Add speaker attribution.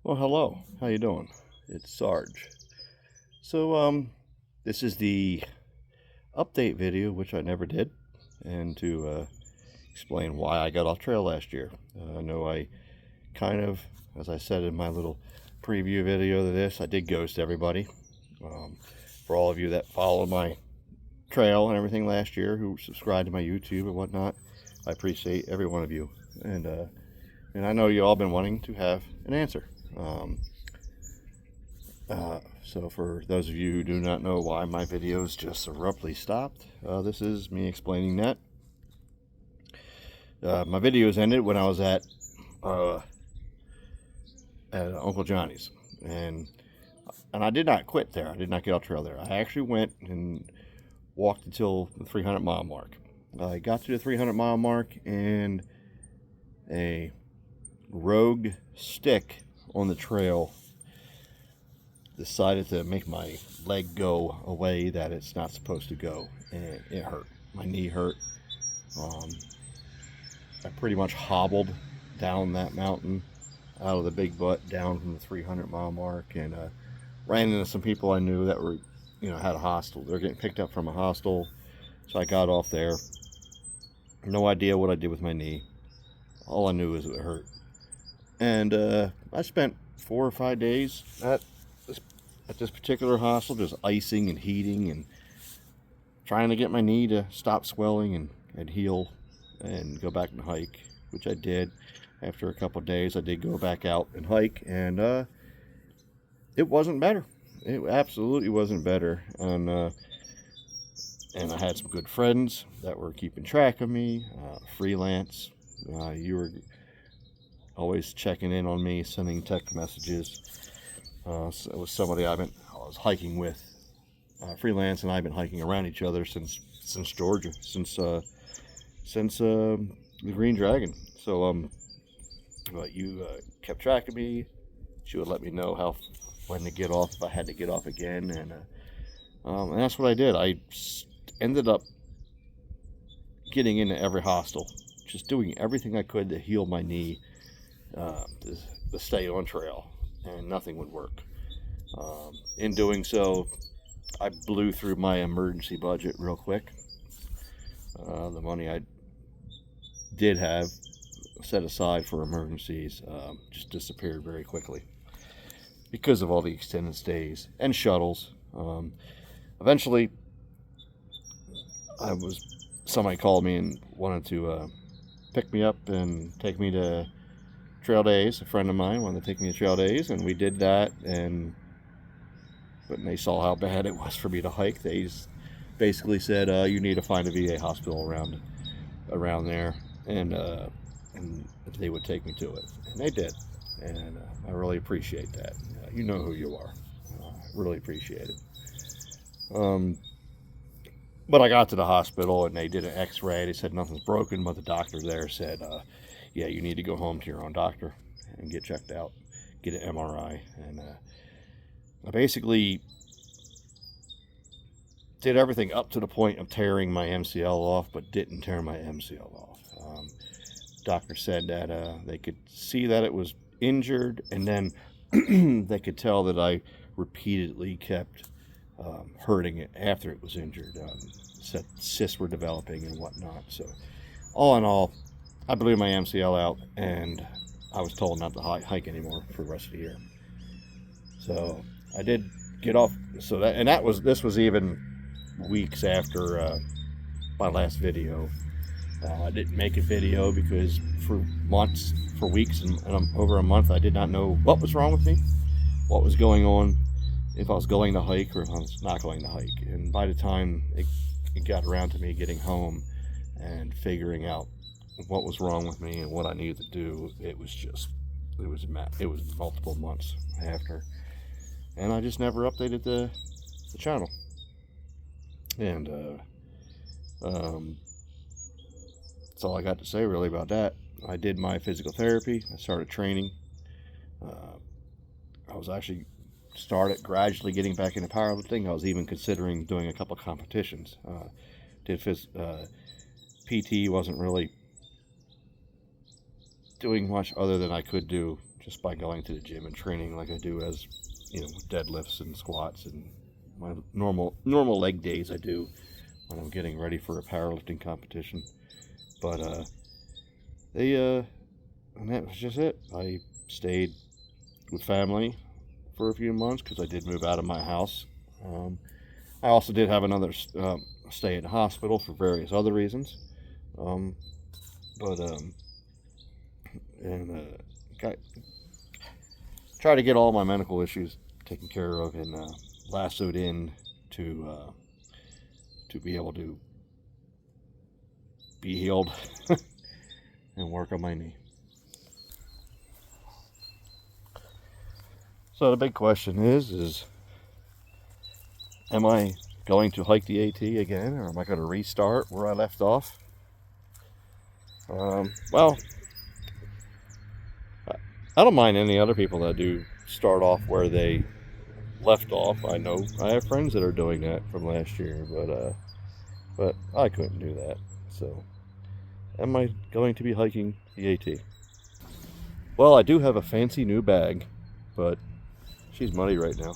Speaker 1: Well, hello. How you doing? It's Sarge. So, this is the update video, which I never did, and to explain why I got off trail last year. I know I kind of, as I said in my little preview video of this, I did ghost everybody. For all of you that followed my trail and everything last year, who subscribed to my YouTube and whatnot, I appreciate every one of you. And I know you all been wanting to have an answer. So for those of you who do not know why my videos just abruptly stopped, this is me explaining that. My videos ended when I was at Uncle Johnny's, and I did not quit there. I did not get off trail there. I actually went and walked until the 300-mile mark. I got to the 300-mile mark, and a rogue stick on the trail decided to make my leg go a way that it's not supposed to go, and it hurt. My knee hurt. I pretty much hobbled down that mountain out of the Big Butt down from the 300-mile mark, and ran into some people I knew that were, had a hostel. They're getting picked up from a hostel, so I got off there. No idea what I did with my knee. All I knew is it hurt. And I spent 4 or 5 days at this particular hostel, just icing and heating and trying to get my knee to stop swelling and heal and go back and hike, which I did. After a couple of days, I did go back out and hike, and it wasn't better. It absolutely wasn't better. And I had some good friends that were keeping track of me, freelance. You were always checking in on me, sending text messages. So it was somebody I was hiking with, freelance, and I've been hiking around each other since Georgia, since the Green Dragon. So but you kept track of me. She would let me know when to get off, if I had to get off again, and that's what I did. I ended up getting into every hostel, just doing everything I could to heal my knee, to stay on trail, and nothing would work. In doing so, I blew through my emergency budget real quick. The money I did have set aside for emergencies just disappeared very quickly because of all the extended stays and shuttles. Eventually, somebody called me and wanted to pick me up and take me to trail days. A friend of mine wanted to take me to trail days, and we did that. And when they saw how bad it was for me to hike, they basically said, "You need to find a VA hospital around there," and they would take me to it, and they did. And I really appreciate that. You know who you are. Really appreciate it. But I got to the hospital, and they did an x-ray. They said nothing's broken, but the doctor there said, yeah, you need to go home to your own doctor and get checked out, get an MRI. And I basically did everything up to the point of tearing my MCL off, but didn't tear my MCL off. Doctor said that they could see that it was injured, and then they could tell that I repeatedly kept hurting it after it was injured. Said cysts were developing and whatnot. So all in all, I blew my MCL out, and I was told not to hike anymore for the rest of the year. So I did get off. So this was even weeks after my last video. I didn't make a video because for weeks and over a month, I did not know what was wrong with me, what was going on, if I was going to hike or if I was not going to hike. And by the time it got around to me getting home and figuring out what was wrong with me and what I needed to do, it was multiple months after, and I just never updated the channel. And that's all I got to say really about that. I did my physical therapy. I started training. I was actually started gradually getting back into powerlifting. I was even considering doing a couple competitions. PT, wasn't really doing much other than I could do just by going to the gym and training like I do, as you know, deadlifts and squats and my normal leg days I do when I'm getting ready for a powerlifting competition. But and that was just it. I stayed with family for a few months because I did move out of my house. I also did have another stay in the hospital for various other reasons. Try to get all my medical issues taken care of and lassoed in to be able to be healed and work on my knee. So the big question is am I going to hike the AT again, or am I going to restart where I left off? Well, I don't mind any other people that do start off where they left off. I know I have friends that are doing that from last year, but I couldn't do that. So, am I going to be hiking the AT? Well, I do have a fancy new bag, but she's muddy right now.